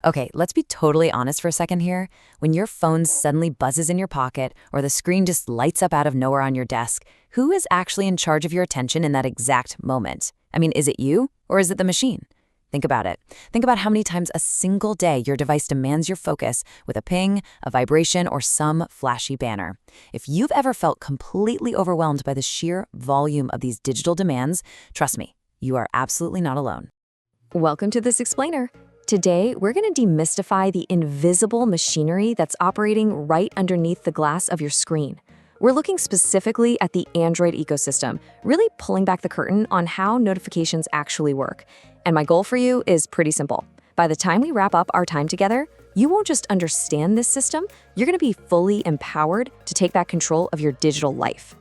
Okay, let's be totally honest for a second here. When your phone suddenly buzzes in your pocket or the screen just lights up out of nowhere on your desk, who is actually in charge of your attention in that exact moment? I mean, is it you or is it the machine? Think about it. Think about how many times a single day your device demands your focus with a ping, a vibration, or some flashy banner. If you've ever felt completely overwhelmed by the sheer volume of these digital demands, trust me, you are absolutely not alone. Welcome to This Explainer. Today, we're going to demystify the invisible machinery that's operating right underneath the glass of your screen. We're looking specifically at the Android ecosystem, really pulling back the curtain on how notifications actually work. And my goal for you is pretty simple. By the time we wrap up our time together, you won't just understand this system, you're going to be fully empowered to take back control of your digital life.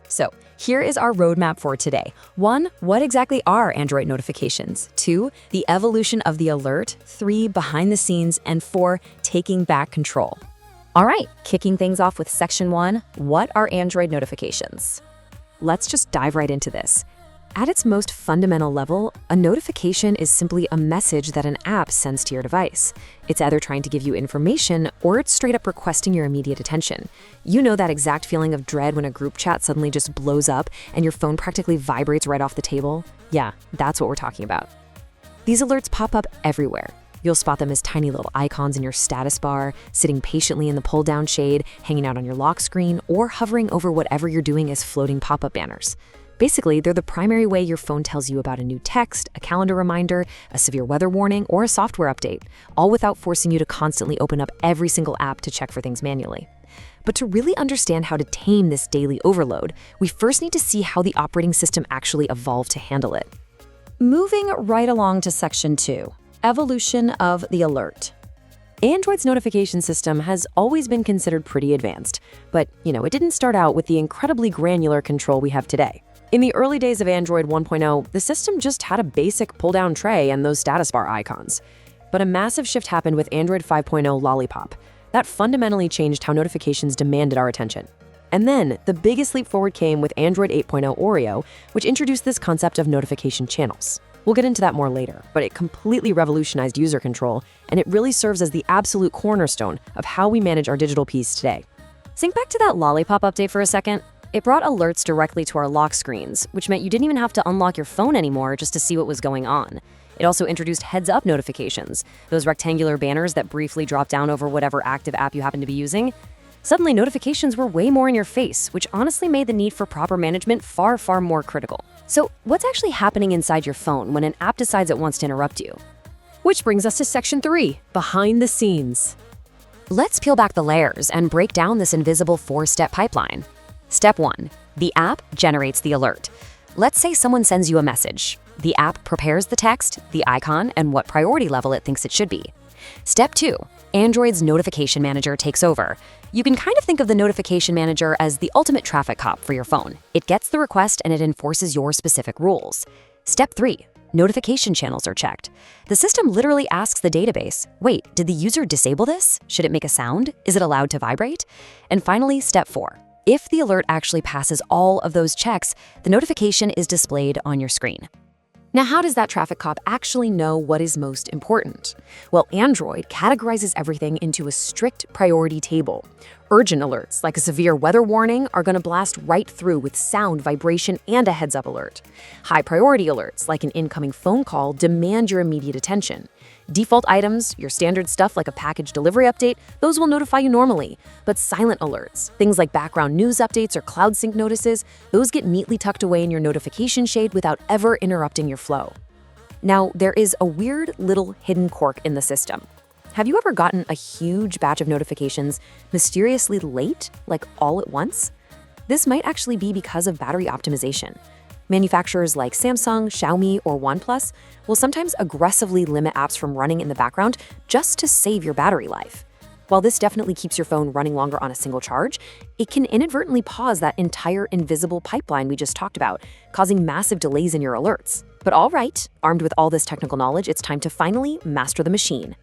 So, here is our roadmap for today. 1. What exactly are Android notifications? 2. The evolution of the alert. 3. Behind the scenes. And 4. Taking back control. All right, kicking things off with section 1. What are Android notifications? Let's just dive right into this. At its most fundamental level, a notification is simply a message that an app sends to your device. It's either trying to give you information or it's straight up requesting your immediate attention. You know that exact feeling of dread when a group chat suddenly just blows up and your phone practically vibrates right off the table? Yeah, that's what we're talking about. These alerts pop up everywhere. You'll spot them as tiny little icons in your status bar, sitting patiently in the pull-down shade, hanging out on your lock screen, or hovering over whatever you're doing as floating pop-up banners. Basically, they're the primary way your phone tells you about a new text, a calendar reminder, a severe weather warning, or a software update, all without forcing you to constantly open up every single app to check for things manually. But to really understand how to tame this daily overload, we first need to see how the operating system actually evolved to handle it. Moving right along to section 2, evolution of the alert. Android's notification system has always been considered pretty advanced, but it didn't start out with the incredibly granular control we have today. In the early days of Android 1.0, the system just had a basic pull-down tray and those status bar icons. But a massive shift happened with Android 5.0 Lollipop. That fundamentally changed how notifications demanded our attention. And then, the biggest leap forward came with Android 8.0 Oreo, which introduced this concept of notification channels. We'll get into that more later, but it completely revolutionized user control, and it really serves as the absolute cornerstone of how we manage our digital peace today. Think back to that Lollipop update for a second. It brought alerts directly to our lock screens, which meant you didn't even have to unlock your phone anymore just to see what was going on. It also introduced heads-up notifications, those rectangular banners that briefly drop down over whatever active app you happen to be using. Suddenly, notifications were way more in your face, which honestly made the need for proper management far, far more critical. So, what's actually happening inside your phone when an app decides it wants to interrupt you? Which brings us to section 3, behind the scenes. Let's peel back the layers and break down this invisible 4-step pipeline. Step 1. The app generates the alert. Let's say someone sends you a message. The app prepares the text, the icon, and what priority level it thinks it should be. Step 2. Android's notification manager takes over. You can kind of think of the notification manager as the ultimate traffic cop for your phone. It gets the request and it enforces your specific rules. Step 3. Notification channels are checked. The system literally asks the database, wait, did the user disable this? Should it make a sound? Is it allowed to vibrate? And finally, step 4. If the alert actually passes all of those checks, the notification is displayed on your screen. Now, how does that traffic cop actually know what is most important? Well, Android categorizes everything into a strict priority table. Urgent alerts, like a severe weather warning, are going to blast right through with sound, vibration, and a heads-up alert. High priority alerts, like an incoming phone call, demand your immediate attention. Default items, your standard stuff like a package delivery update, those will notify you normally. But silent alerts, things like background news updates or cloud sync notices, those get neatly tucked away in your notification shade without ever interrupting your flow. Now, there is a weird little hidden quirk in the system. Have you ever gotten a huge batch of notifications mysteriously late, like all at once? This might actually be because of battery optimization. Manufacturers like Samsung, Xiaomi, or OnePlus will sometimes aggressively limit apps from running in the background just to save your battery life. While this definitely keeps your phone running longer on a single charge, it can inadvertently pause that entire invisible pipeline we just talked about, causing massive delays in your alerts. But all right, armed with all this technical knowledge, it's time to finally master the machine.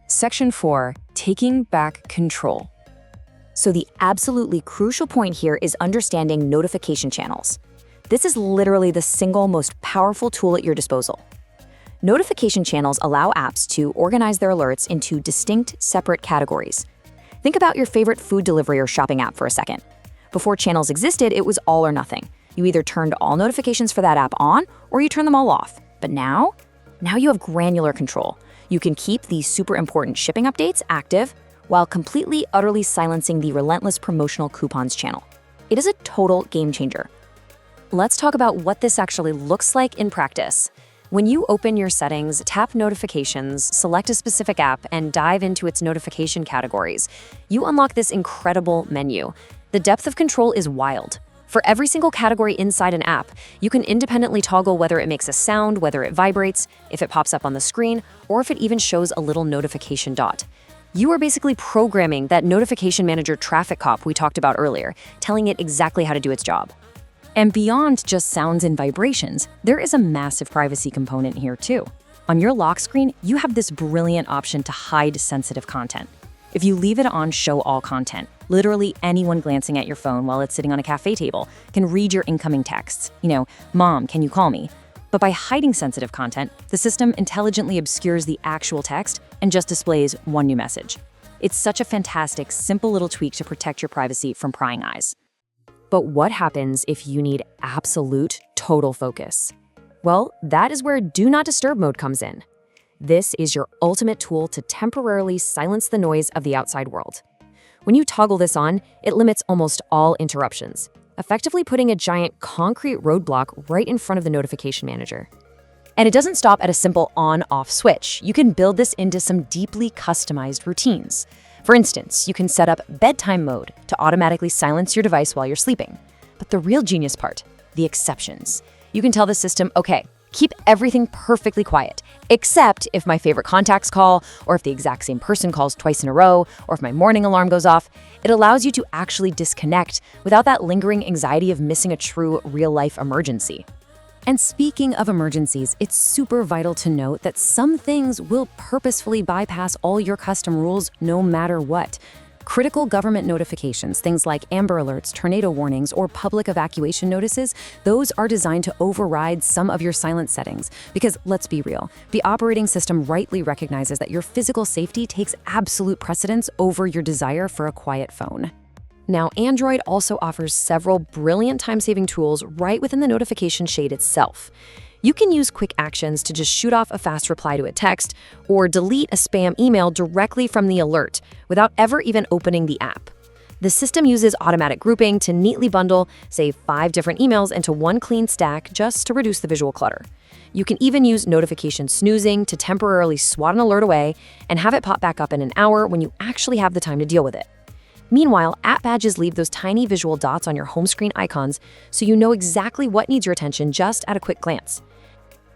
Section 4, taking back control. So the absolutely crucial point here is understanding notification channels. This is literally the single most powerful tool at your disposal. Notification channels allow apps to organize their alerts into distinct, separate categories. Think about your favorite food delivery or shopping app for a second. Before channels existed, it was all or nothing. You either turned all notifications for that app on or you turned them all off. But now you have granular control. You can keep these super important shipping updates active while completely, utterly silencing the relentless promotional coupons channel. It is a total game changer. Let's talk about what this actually looks like in practice. When you open your settings, tap Notifications, select a specific app, and dive into its notification categories, you unlock this incredible menu. The depth of control is wild. For every single category inside an app, you can independently toggle whether it makes a sound, whether it vibrates, if it pops up on the screen, or if it even shows a little notification dot. You are basically programming that notification manager traffic cop we talked about earlier, telling it exactly how to do its job. And beyond just sounds and vibrations, there is a massive privacy component here too. On your lock screen, you have this brilliant option to hide sensitive content. If you leave it on Show All Content, literally anyone glancing at your phone while it's sitting on a cafe table can read your incoming texts. Mom, can you call me? But by hiding sensitive content, the system intelligently obscures the actual text and just displays one new message. It's such a fantastic, simple little tweak to protect your privacy from prying eyes. But what happens if you need absolute, total focus? Well, that is where Do Not Disturb mode comes in. This is your ultimate tool to temporarily silence the noise of the outside world. When you toggle this on, it limits almost all interruptions, effectively putting a giant concrete roadblock right in front of the notification manager. And it doesn't stop at a simple on-off switch. You can build this into some deeply customized routines. For instance, you can set up bedtime mode to automatically silence your device while you're sleeping. But the real genius part, the exceptions. You can tell the system, okay, keep everything perfectly quiet, except if my favorite contacts call, or if the exact same person calls twice in a row, or if my morning alarm goes off. It allows you to actually disconnect without that lingering anxiety of missing a true real-life emergency. And speaking of emergencies, it's super vital to note that some things will purposefully bypass all your custom rules no matter what. Critical government notifications, things like Amber Alerts, tornado warnings, or public evacuation notices, those are designed to override some of your silent settings. Because let's be real, the operating system rightly recognizes that your physical safety takes absolute precedence over your desire for a quiet phone. Now, Android also offers several brilliant time-saving tools right within the notification shade itself. You can use quick actions to just shoot off a fast reply to a text or delete a spam email directly from the alert without ever even opening the app. The system uses automatic grouping to neatly bundle, say, 5 different emails into one clean stack just to reduce the visual clutter. You can even use notification snoozing to temporarily swat an alert away and have it pop back up in an hour when you actually have the time to deal with it. Meanwhile, app badges leave those tiny visual dots on your home screen icons so you know exactly what needs your attention just at a quick glance.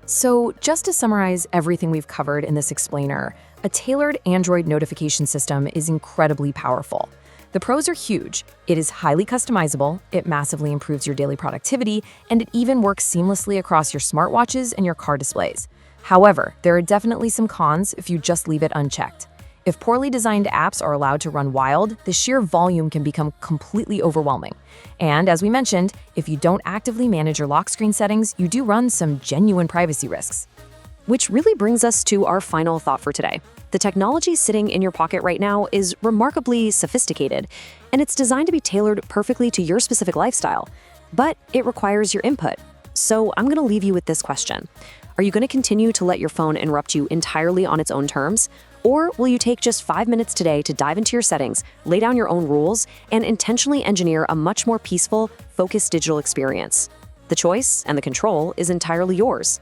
So, just to summarize everything we've covered in this explainer, a tailored Android notification system is incredibly powerful. The pros are huge. It is highly customizable, it massively improves your daily productivity, and it even works seamlessly across your smartwatches and your car displays. However, there are definitely some cons if you just leave it unchecked. If poorly designed apps are allowed to run wild, the sheer volume can become completely overwhelming. And as we mentioned, if you don't actively manage your lock screen settings, you do run some genuine privacy risks. Which really brings us to our final thought for today. The technology sitting in your pocket right now is remarkably sophisticated, and it's designed to be tailored perfectly to your specific lifestyle. But it requires your input. So I'm going to leave you with this question. Are you going to continue to let your phone interrupt you entirely on its own terms? Or will you take just 5 minutes today to dive into your settings, lay down your own rules, and intentionally engineer a much more peaceful, focused digital experience? The choice and the control is entirely yours.